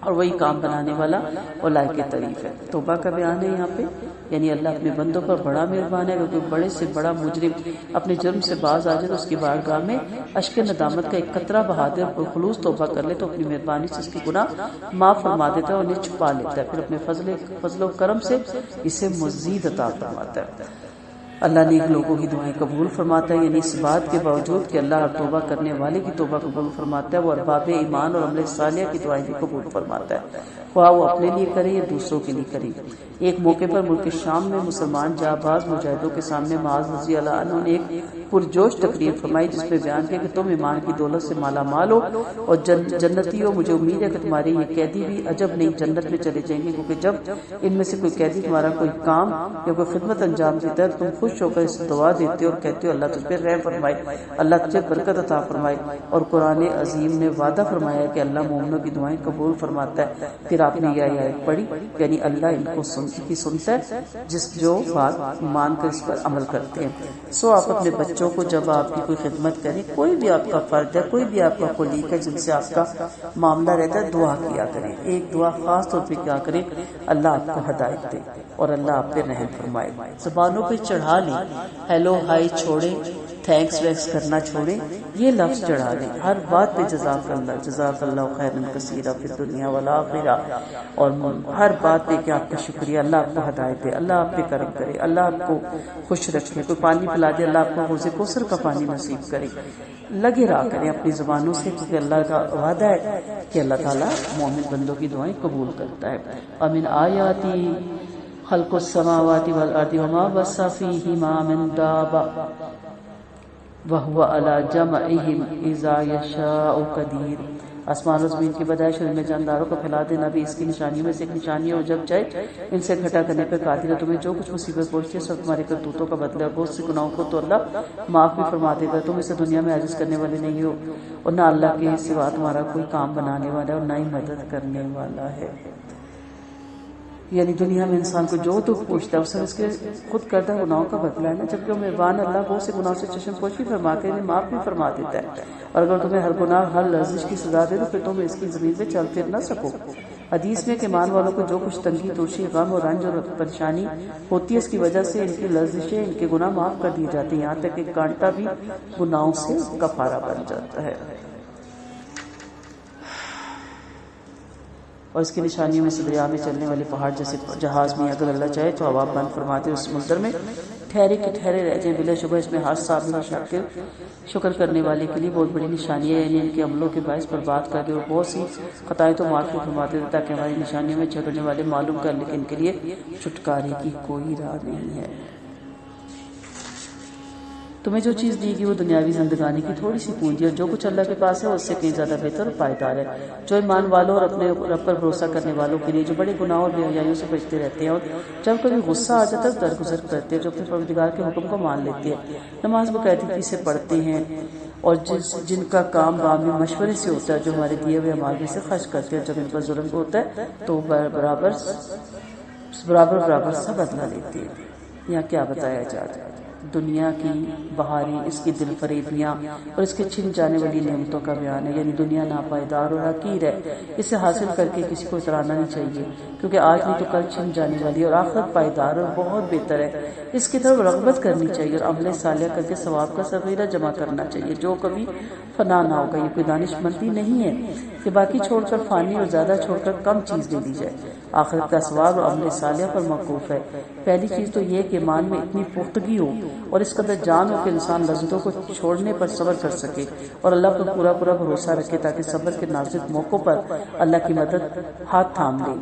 اور وہی کام بنانے والا اور لائق تعریف ہے۔ توبہ کا بیان ہے یہاں پہ، یعنی اللہ اپنے بندوں پر بڑا مہربان ہے۔ اگر کوئی بڑے سے بڑا مجرم اپنے جرم سے باز آ جائے تو اس کی بارگاہ میں اشک ندامت کا ایک قطرہ بہا دے اور خلوص توبہ کر لے تو اپنی مہربانی سے اس کی گناہ معاف فرما دیتا ہے اور انہیں چھپا لیتا ہے، پھر اپنے فضل و کرم سے اسے مزید عطا فرماتا ہے۔ اللہ نیک لوگوں کی دعائیں قبول فرماتا ہے، یعنی اس بات کے باوجود کہ اللہ ہر توبہ کرنے والے کی توبہ قبول فرماتا ہے، وہ ارباب ایمان اور عمل صالح کی دعائیں بھی قبول فرماتا ہے، خواہ وہ اپنے لیے کرے یا دوسروں کے لیے کرے۔ ایک موقع پر ملک شام میں مسلمان جانباز مجاہدوں کے سامنے معاذ رضی اللہ عنہ نے ایک پرجوش تقریر فرمائی جس میں بیان کیا کہ تم ایمان کی دولت سے مالا مال ہو اور جنتی ہو، مجھے امید ہے کہ تمہارے یہ قیدی بھی عجب نہیں جنت میں چلے جائیں گے، کیونکہ جب ان میں سے کوئی قیدی تمہارا کوئی کام یا کوئی خدمت انجام دیتا ہے تو تم خوش ہو کر اس دعا دیتے ہو اور کہتے ہو اللہ تجھ پہ رحم فرمائے، اللہ تجھے برکت عطا فرمائے۔ اور قرآن عظیم نے وعدہ فرمایا کہ اللہ مومنوں کی دعائیں قبول فرماتا ہے۔ پھر آپ نے یہ آیت پڑھی، یعنی اللہ ان کو سنتا ہے جس جو بات مان کر اس پر عمل کرتے ہیں۔ سو آپ اپنے بچوں کو جب آپ کی کوئی خدمت کریں، کوئی بھی آپ کا فرد ہے، کوئی بھی آپ کا کولیگ ہے جن سے آپ کا معاملہ رہتا ہے، دعا کیا کریں۔ ایک دعا خاص طور پہ کیا کریں، اللہ آپ کو ہدایت دے اور اللہ آپ پہ رحم فرمائے۔ زبانوں پہ چڑھا لیں، ہیلو ہائی چھوڑیں، تھینکس ویکس کرنا چھوڑیں، یہ لفظ چڑھا لیں ہر بات پہ، جزاک اللہ خیرا کثیرا فی الدنیا والآخرہ، اور ہر بات پہ کہ آپ کا شکریہ، اللہ آپ کو ہدایت دے، اللہ آپ پہ کرم کرے، اللہ آپ کو خوش رکھے، کوئی پانی پلا دے اللہ آپ کو حوض کوثر کا پانی نصیب کرے۔ لگے رہا کریں اپنی زبانوں سے، کیونکہ اللہ کا وعدہ ہے کہ اللہ تعالیٰ مومن بندوں کی دعائیں قبول کرتا ہے۔ امن آیاتی خلق السماوات والارض وما بث فیہما من دابہ وہو علی جمعہم اذا یشاء قدیر۔ آسمان و زمین کی بدائش اور ان میں جانداروں کو پھیلا دینا بھی اس کی نشانیوں میں سے ایک نشانی ہے، اور جب چاہے ان سے اکٹھا کرنے پر قادر ہے۔ تمہیں جو کچھ مصیبت پہنچتی ہے سب تمہارے کرتوتوں کا بدلہ ہے، بہت سے گناہوں کو تو اللہ معاف بھی فرما دے گا۔ تم اسے دنیا میں عاجز کرنے والے نہیں ہو، اور نہ اللہ کے سوا تمہارا کوئی کام بنانے والا ہے اور نہ ہی مدد کرنے والا ہے۔ یعنی دنیا میں انسان کو جو دکھ پوچھتا ہے اسے اس کے خود کردہ گناہوں کا بدلہ ہے نا، جبکہ وہ مہربان اللہ بہت سے گناہوں سے چشم پوشی فرما کے انہیں معاف بھی فرما دیتا ہے، اور اگر تمہیں ہر گناہ ہر لرزش کی سزا دے تو پھر تم اس کی زمین پہ چل پھر نہ سکو۔ حدیث میں کہ ایمان والوں کو جو کچھ تنگی توشی غم اور رنج اور پریشانی ہوتی ہے اس کی وجہ سے ان کی لرزشیں ان کے گناہ معاف کر دیے جاتے ہیں، یہاں تک کہ کانٹا بھی گناہوں سے کفارہ بن جاتا ہے۔ اور اس کی نشانیوں میں سے دریا میں چلنے والے پہاڑ جیسے جہاز میں اگر اللہ چاہے تو ہوا بند فرماتے اس سمندر میں ٹھہرے کے ٹھہرے رہ جائیں، بلا شبہ اس میں ہر صابر اور شاکر شکر کرنے والے کے لیے بہت بڑی نشانی ہے، یعنی ان کے عملوں کے باعث برباد کر دے اور بہت سی خطائیں تو معاف فرماتے تھے تاکہ ہماری نشانیوں میں جھگڑنے والے معلوم کر لیں کہ ان کے لیے چھٹکارے کی کوئی راہ نہیں ہے۔ تمہیں جو چیز دی گئی وہ دنیاوی زندگانی کی تھوڑی سی پونجی ہے، جو کچھ اللہ کے پاس ہے اس سے کہیں زیادہ بہتر اور پائیدار ہے۔ جو ایمان والوں اور اپنے رب پر بھروسہ کرنے والوں کے لیے جو بڑے گناہوں اور بے حیائیوں سے بچتے رہتے ہیں، اور جب کبھی غصہ آ جاتا ہے درگزر کرتے ہیں، جو اپنے پروردگار کے حکم کو مان لیتے ہیں، نماز باقاعدگی سے پڑھتے ہیں اور جن کا کام بامی مشورے سے ہوتا ہے، جو ہمارے دیے ہوئے مال میں سے خرچ کرتے ہیں، جب ان پر ظلم ہوتا ہے تو برابر سا بدلہ لیتے ہیں۔ یہاں کیا بتایا جاتا ہے؟ دنیا کی بہاری، اس کی دل فریبیاں اور اس کے چھن جانے والی نعمتوں کا بیان ہے، یعنی دنیا ناپائیدار اور حقیر ہے، اسے حاصل کر کے کسی کو اترانا نہیں چاہیے، کیونکہ آج نہیں تو کل چھن جانے والی اور آخرت پائیدار اور بہت بہتر ہے۔ اس کی طرف رغبت کرنی چاہیے اور عمل صالح کر کے ثواب کا ذخیرہ جمع کرنا چاہیے جو کبھی فنا نہ ہوگا۔ یہ کوئی دانش مندی نہیں ہے کہ باقی چھوڑ کر فانی اور زیادہ چھوڑ کر کم چیز لے لی جائے۔ آخرت کا ثواب اور عمل صالح پر موقوف ہے۔ پہلی چیز تو یہ کہ ایمان میں اتنی پختگی ہو اور اس قدر جان ہو کہ انسان لذتوں کو چھوڑنے پر صبر کر سکے اور اللہ پر پورا بھروسہ رکھے، تاکہ صبر کے نازک موقعوں پر اللہ کی مدد ہاتھ تھام لے۔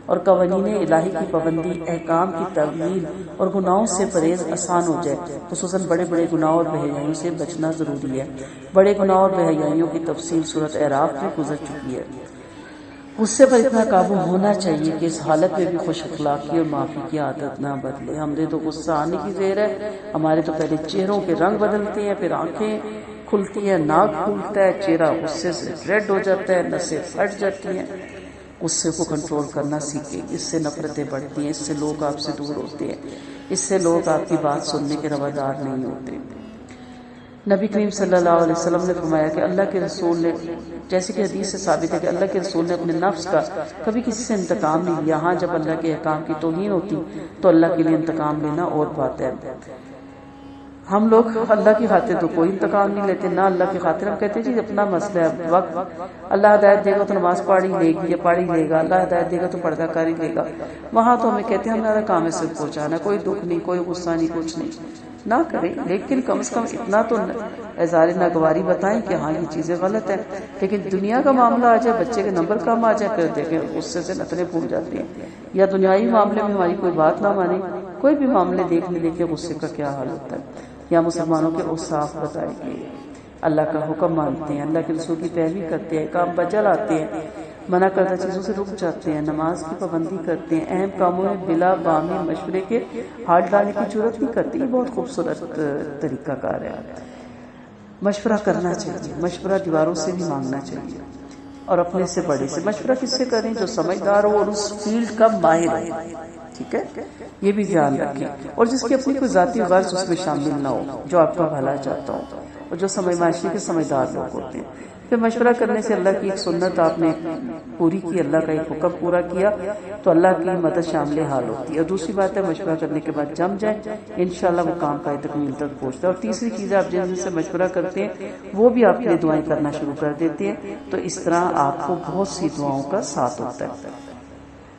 اور قوانین الہی کی پابندی، احکام کی تعمیل اور گناہوں سے پرہیز آسان ہو جائے، خصوصاً بڑے گناہوں اور بے حیائیوں سے بچنا ضروری ہے۔ بڑے گناہوں اور بے حیائیوں کی تفصیل سورۃ اعراف میں گزر چکی ہے۔ غصے پر اتنا قابو ہونا چاہیے کہ اس حالت میں بھی خوش اخلاقی اور معافی کی عادت نہ بدلے۔ ہم نے تو غصہ آنے کی زیر ہے، ہمارے تو پہلے چہروں کے رنگ بدلتے ہیں، پھر آنکھیں کھلتی ہیں، ناک کھلتا ہے، چہرہ غصے سے ریڈ ہو جاتا ہے، نسیں پھٹ جاتی ہیں۔ غصے کو کنٹرول کرنا سیکھیں، اس سے نفرتیں بڑھتی ہیں، اس سے لوگ آپ سے دور ہوتے ہیں، اس سے لوگ آپ کی بات سننے کے روادار نہیں ہوتے۔ نبی کریم صلی اللہ علیہ وسلم نے فرمایا کہ اللہ کے رسول نے، جیسے کہ حدیث سے ثابت ہے کہ اللہ کے رسول نے اپنے نفس کا کبھی کسی سے انتقام نہیں لیا۔ ہاں جب اللہ کے احکام کی توہین ہوتی تو اللہ کے لیے انتقام لینا اور بات ہے۔ ہم لوگ اللہ کی خاطر تو کوئی انتقام نہیں لیتے، نہ اللہ کی خاطر ہم کہتے ہیں جی اپنا مسئلہ ہے، وقت اللہ ہدایت دے گا تو نماز پڑھ ہی لے گا، اللہ ہدایت دے گا تو پردہ کر ہی لے گا۔ وہاں تو ہمیں کہتے ہیں ہمارا کام ہے صرف پہنچانا، کوئی دکھ نہیں، کوئی غصہ نہیں، کچھ نہیں، نہ کریں، لیکن کم سے کم اتنا تو اظہار ناگواری بتائیں کہ ہاں یہ چیزیں غلط ہیں۔ لیکن دنیا کا معاملہ آ جائے، بچے کے نمبر کم آ جائے، پھر دیکھیں غصے سے نتنے پھول جاتے ہیں، یا دنیاوی معاملے میں ہماری کوئی بات نہ مانے، کوئی بھی معاملے دیکھنے لے کے غصے کا کیا حال ہوتا ہے۔ یا مسلمانوں کے اوصاف بتائے گئے، اللہ کا حکم مانتے ہیں، اللہ کے رسول کی پیروی کرتے ہیں، کام بجا لاتے ہیں، منع کردہ چیزوں سے رک جاتے ہیں، نماز کی پابندی کرتے ہیں، اہم کاموں میں بلا بامی مشورے کے ہاتھ ڈالنے کی جرات نہیں کرتے۔ یہ بہت خوبصورت طریقہ کار ہے۔ مشورہ کرنا چاہیے، مشورہ دیواروں سے بھی مانگنا چاہیے اور اپنے سے بڑے سے۔ مشورہ کس سے کریں؟ جو سمجھدار ہو اور اس فیلڈ کا ماہر ہو، ٹھیک ہے، یہ بھی دھیان رکھیں، اور جس کی اپنی کوئی ذاتی غرض اس میں شامل نہ ہو، جو آپ کا بھلا چاہتا ہو، اور جو معاشرے کے سمجھدار لوگ ہوتے ہیں۔ پھر مشورہ کرنے سے اللہ کی ایک سنت آپ نے پوری کی، اللہ کا ایک حکم پورا کیا تو اللہ کی مدد شامل حال ہوتی ہے۔ اور دوسری بات ہے مشورہ کرنے کے بعد جم جائیں، انشاءاللہ وہ کام کا تکمیل تک پہنچتا ہے۔ اور تیسری چیز آپ جن سے مشورہ کرتے ہیں وہ بھی آپ کے لیے دعائیں کرنا شروع کر دیتے ہیں، تو اس طرح آپ کو بہت سی دعاؤں کا ساتھ ہوتا ہے۔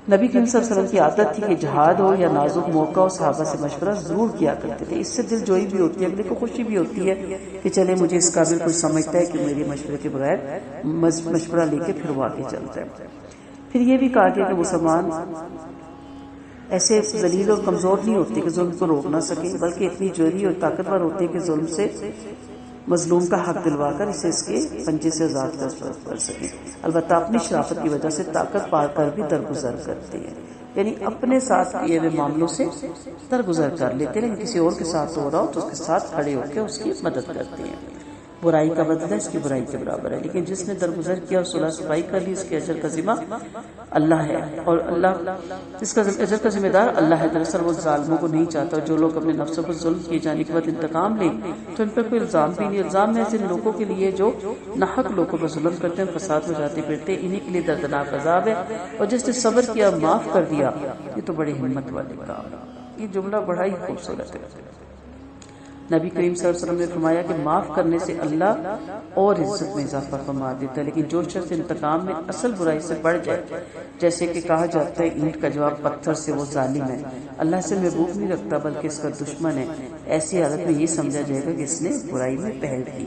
نبی کریم صلی اللہ علیہ وسلم کی عادت تھی کہ جہاد ہو یا نازک موقع ہو، صحابہ سے مشورہ ضرور کیا کرتے تھے۔ اس سے دل جوئی بھی ہوتی ہے، اگلے کو خوشی بھی ہوتی ہے کہ چلے مجھے اس قابل کوئی سمجھتا ہے کہ میرے مشورے کے بغیر مشورہ لے کے پھر وہ آگے چلتا ہے۔ پھر یہ بھی کہا گیا کہ مسلمان ایسے ذلیل اور کمزور نہیں ہوتے کہ ظلم کو روک نہ سکیں، بلکہ اتنی جوہری اور طاقتور ہوتے ہیں کہ ظلم سے مظلوم کا حق دلوا کر اسے اس کے پنجے سے آزاد کر سکیں، البتہ اپنی شرافت کی وجہ سے طاقت پا کر بھی درگزر کرتے ہیں، یعنی اپنے ساتھ کیے ہوئے معاملوں سے درگزر کر لیتے ہیں، لیکن کسی اور کے ساتھ ہو رہا ہو تو اس کے ساتھ کھڑے ہو کے اس کی مدد کرتے ہیں۔ برائی کا بدلہ اس کی برائی کے برابر ہے، لیکن جس نے درگزر کیا اور صلح صفائی کر لی، اس کے اجر کا ذمہ اللہ ہے، اور اللہ اس کا اجر کا ذمہ دار اللہ ہے۔ دراصل وہ ظالموں کو نہیں چاہتا، جو لوگ اپنے نفسوں پر ظلم کیے جانے کے بعد انتقام لیں تو ان پر کوئی الزام بھی نہیں۔ الزام میں ان لوگوں کے لیے جو ناحق لوگوں پر ظلم کرتے ہیں، فساد میں جاتے پھرتے، انہی کے لیے دردناک عذاب ہے۔ اور جس نے صبر کیا، معاف کر دیا، یہ تو بڑی ہمت والے کام ہے۔ یہ جملہ بڑا ہی خوبصورت ہے۔ نبی کریم صلی اللہ علیہ وسلم نے فرمایا کہ معاف کرنے سے اللہ اور عزت میں اضافہ فرما دیتا ہے، لیکن جو شخص انتقام میں اصل برائی سے بڑھ جائے، جیسے کہ کہا جاتا ہے اینٹ کا جواب پتھر سے، وہ ظالم ہے، اللہ سے محبوب نہیں رکھتا بلکہ اس کا دشمن ہے، ایسی حالت میں یہ سمجھا جائے گا کہ اس نے برائی میں پہل کی۔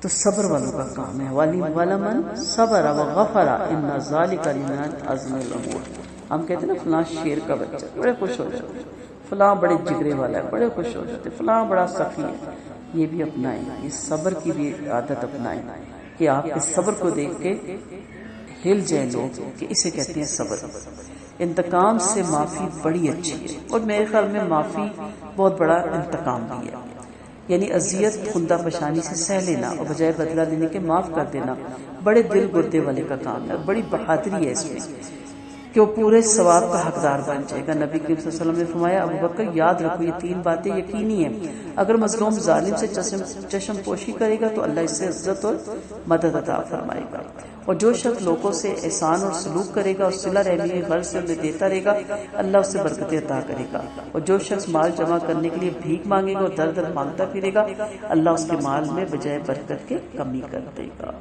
تو صبر والوں کا کام ہے، وَلَمَنْ صَبَرَ وَغَفَرَ إِنَّ ذَلِكَ لِمِنْ عَزْمِ الْأُمُورِ۔ ہم کہتے ہیں نا فلاں شیر کا بچہ، بڑے خوش ہو جاتے، فلاں بڑے جگرے والا ہے، بڑے خوش ہو جاتے، فلاں بڑا سخی ہے۔ یہ بھی اپنائیں، یہ صبر کی بھی عادت اپنائیں کہ آپ کے صبر کو دیکھ کے ہل جائیں لوگ کہ اسے کہتے ہیں صبر۔ انتقام سے معافی بڑی اچھی ہے، اور میرے خیال میں معافی بہت بڑا انتقام بھی ہے۔ یعنی اذیت خندہ فشانی سے سہ لینا اور بجائے بدلہ لینے کے معاف کر دینا بڑے دل گردے والے کا کام ہے اور بڑی بہادری ہے اس میں کہ وہ پورے ثواب کا حقدار بن جائے گا۔ نبی کریم صلی اللہ علیہ وسلم نے فرمایا ابو بکر یاد رکھو یہ 3 باتیں یقینی ہیں، اگر مظلوم ظالم سے چشم پوشی کرے گا تو اللہ اس سے عزت اور مدد عطا فرمائے گا، اور جو شخص لوگوں سے احسان اور سلوک کرے گا اور صلہ رحمی میں غرض سے انہیں دیتا رہے گا اللہ اس سے برکتیں عطا کرے گا، اور جو شخص مال جمع کرنے کے لیے بھیک مانگے گا اور در در مانگتا پھرے گا اللہ اس کے مال میں بجائے برکت کے کمی کر دے گا۔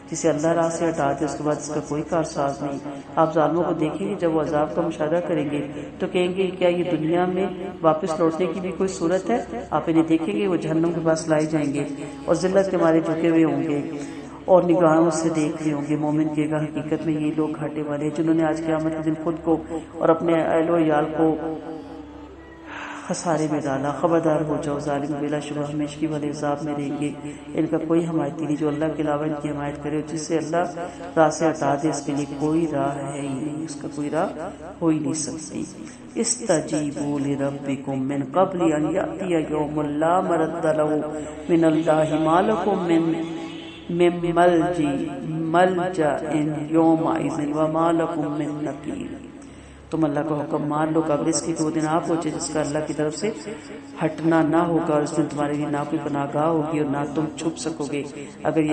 جسے اللہ راہ سے ہٹا دے اس کے بعد اس کا کوئی کارساز نہیں۔ آپ ظالموں کو دیکھیں گے جب وہ عذاب کا مشاہدہ کریں گے تو کہیں گے کیا یہ دنیا میں واپس لوٹنے کی بھی کوئی صورت ہے؟ آپ انہیں دیکھیں گے وہ جہنم کے پاس لائے جائیں گے اور ذلت کے مارے جھکے ہوئے ہوں گے اور نگاہوں سے دیکھ رہے ہوں گے۔ مومن کہے گا حقیقت میں یہ لوگ گھاٹے والے ہیں جنہوں نے آج قیامت کے دن خود کو اور اپنے اہل و عیال کو خسارے میں ڈالا۔ خبردار ہو جاؤ ظالم بلا شبہ ہمیشگی والے عذاب میں رہیں گے۔ ان کا کوئی حمایتی نہیں جو اللہ کے علاوہ ان کی حمایت کرے، اور جس سے اللہ راہ سے ہٹا دے اس کے لیے کوئی راہ ہے ہی نہیں، اس کا کوئی راہ ہو ہی نہیں سکتی۔ استجیبوا لربکم من قبل ان یأتی یوم لا مرد له من اللہ ما لکم من ملجأ یومئذ وما لکم من نکیر۔ تم اللہ کا حکم مان لو قبل اس کی کہ وہ دن آ پہنچے جس کا اللہ کی طرف سے ہٹنا نہ ہوگا، اور اس دن تمہارے لیے نہ کوئی پناہ گاہ ہوگی اور نہ تم چھپ سکو گے۔ اگر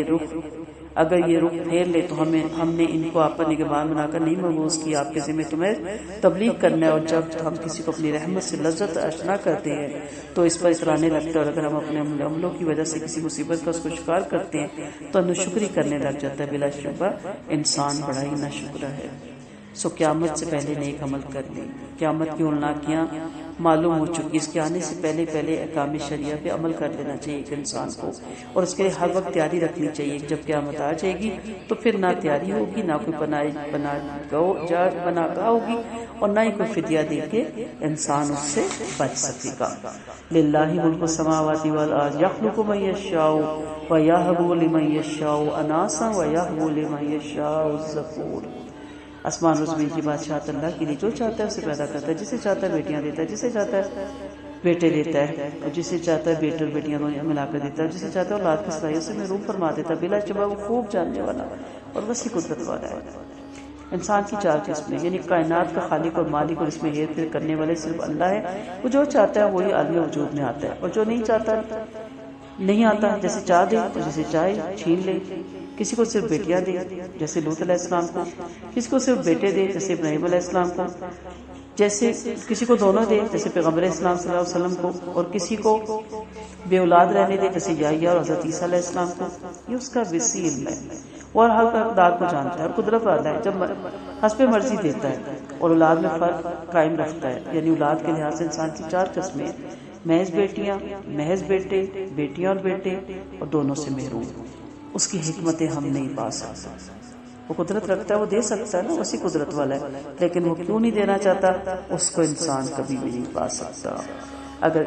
یہ رخ پھیر لے تو ہم نے ان کو آپ پر نگہبان بنا کر نہیں مبعوث کیا، آپ کے ذمہ تمہیں تبلیغ کرنا ہے، اور جب ہم کسی کو اپنی رحمت سے لذت اشنا کرتے ہیں تو اس پر اترانے لگتے ہیں، اور اگر ہم اپنے عملوں کی وجہ سے کسی مصیبت کا اس کو شکار کرتے ہیں تو ناشکری کرنے لگ جاتا ہے۔ بلا شبہ انسان بڑا ہی ناشکرا ہے۔ سو قیامت سے پہلے نیک عمل کر لیں۔ قیامت کی ہولناکیاں معلوم ہو چکی، اس کے آنے سے پہلے احکام شریعہ پہ عمل کر لینا چاہیے ایک انسان کو، اور اس کے لیے ہر وقت تیاری رکھنی چاہیے۔ جب قیامت آ جائے گی تو پھر نہ تیاری ہوگی، نہ کوئی پناہ گاہ ہوگی، اور نہ ہی کوئی فدیہ دے کے انسان اس سے بچ سکے گا۔ للہ ملک السماوات والارض یخلق من یشاء ویہب لمن یشاء اناثا ویہب لمن یشاء الذکور۔ آسمان و زمین کی بادشاہت اللہ کے لیے، جو چاہتا ہے اسے پیدا کرتا ہے، جسے چاہتا ہے بیٹیاں دیتا ہے، جسے چاہتا ہے بیٹے دیتا ہے، اور جسے چاہتا ہے بیٹے اور بیٹیاں دونوں ملا کر دیتا ہے، جسے چاہتا ہے اولاد کی صلاحیت سے محروم فرما دیتا ہے۔ بلا شبہ وہ خوب جاننے والا اور وسیع قدرت والا ہے۔ انسان کی 4 قسمیں، یعنی کائنات کا خالق اور مالک اور اس میں ہیر پھیر کرنے والے صرف اللہ ہے۔ وہ جو چاہتا ہے وہی عالم وجود میں آتا ہے، اور جو نہیں چاہتا نہیں آتا، جیسے چاہ دے تو جسے چاہے چھین لے۔ کسی کو صرف بیٹیاں دے جیسے لوط علیہ السلام کو، کسی کو صرف بیٹے دے جیسے ابراہیم علیہ السلام کو، جیسے کسی کو دونوں دے جیسے پیغمبر اسلام صلی اللہ علیہ وسلم کو، اور کسی کو بے اولاد رہنے دے جیسے یحییٰ اور حضرت عیسیٰ علیہ السلام کو۔ یہ اس کا وسیع علم ہے اور ہر اقدار کو جانتا ہے، اور قدرت والا ہے، جب حسب مرضی دیتا ہے اور اولاد میں فرق قائم رکھتا ہے۔ یعنی اولاد کے لحاظ سے انسان کی 4 قسمیں ہیں، محض بیٹیاں، محض بیٹے، بیٹیاں اور بیٹے، اور دونوں سے محروم۔ اس کی حکمتیں ہم نہیں پا سکتے۔ وہ قدرت رکھتا ہے، وہ دے سکتا ہے نا، اسی قدرت والا ہے، لیکن وہ کیوں نہیں دینا چاہتا اس کو انسان کبھی بھی نہیں پا سکتا۔ اگر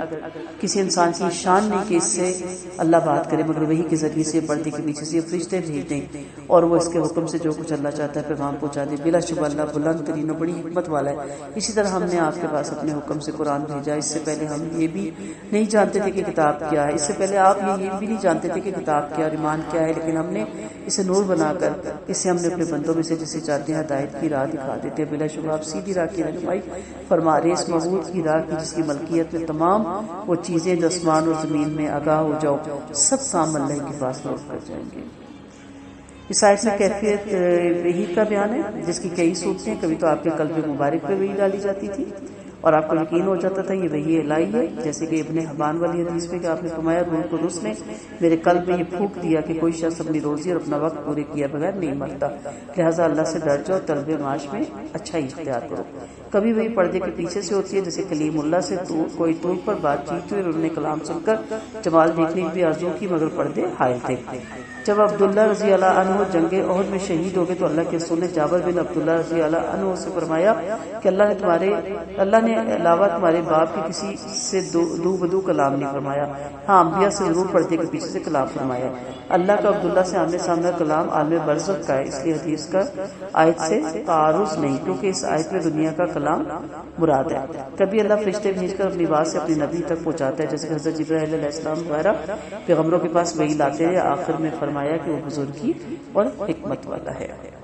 کسی انسان کی شان نہیں کہ اس سے اللہ بات کرے، مگر وہی کے ذریعے سے پردے کے پیچھے سے فرشتے بھیج دیں اور وہ اس کے حکم سے جو کچھ اللہ چاہتا ہے پیغام پہنچا دے۔ بلا شبہ اللہ بلند ترین اور بڑی حکمت والا ہے۔ اسی طرح ہم نے آپ کے پاس اپنے حکم سے قرآن بھیجا۔ اس سے پہلے ہم یہ بھی نہیں جانتے تھے کہ کتاب کیا ہے، اس سے پہلے آپ یہ بھی نہیں جانتے تھے کہ کتاب کیا اور ایمان کیا ہے، لیکن ہم نے اسے نور بنا کر اسے ہم نے اپنے بندوں میں سے جسے چاہتے ہیں ہدایت کی راہ دکھا دیتے ہیں۔ بلا شبہ آپ سیدھی راہ کی رہنمائی فرما رہے، اس معبود کی راہ کی جس کی ملکیت میں تمام وہ چیزیں جو آسمان اور زمین میں آگاہ ہو جاؤ، سب کام اللہ کے پاس لوٹ کر جائیں گے۔ اس آیت میں کیفیت وحی کا بیان ہے جس کی کئی صورتیں، کبھی تو آپ کے قلب مبارک پہ وحی ڈالی جاتی تھی اور آپ کو یقین ہو جاتا تھا یہ وحی الہی ہے، جیسے کہ ابن حبان والی حدیث میں کہ آپ نے فرمایا روح القدس نے میرے قلب میں یہ پھونک دیا کہ کوئی شخص اپنی روزی اور اپنا وقت پورے کیا بغیر نہیں مرتا، لہٰذا اللہ سے ڈر جاؤ، طلب معاش میں اچھا ہی اختیار کرو۔ کبھی وہی پردے کے پیچھے سے ہوتی ہے، جیسے کلیم اللہ سے کوئی طور پر بات چیت ہوئی اور انہوں نے کلام سن کر جمال دیکھنے کی بھی آرزو کی مگر پردے حائل تھے۔ جب عبداللہ رضی اللہ عنہ جنگ احد میں شہید ہو گئے تو اللہ کے رسول نے جابر بن عبداللہ رضی اللہ عنہ سے فرمایا کہ اللہ نے نے علاوہ تمہارے باپ کی کسی سے دو بدو کلام نہیں فرمایا، ہاں انبیاء سے ضرور پڑھتے کہ پیچھے سے کلام فرمایا۔ اللہ کا عبداللہ سے آمنے سامنے کلام عالم برزخ کا ہے، اس لیے حدیث کا آیت سے تعارض نہیں، کیونکہ اس آیت میں دنیا کا کلام مراد ہے۔ کبھی اللہ فرشتے بھیج کر اپنی بات سے اپنے نبی تک پہنچاتا ہے، جیسے کہ حضرت جبرائیل علیہ السلام وغیرہ پیغمبروں کے پاس وحی لاتے ہیں۔ آخر میں فرمایا کہ وہ بزرگی اور حکمت والا ہے۔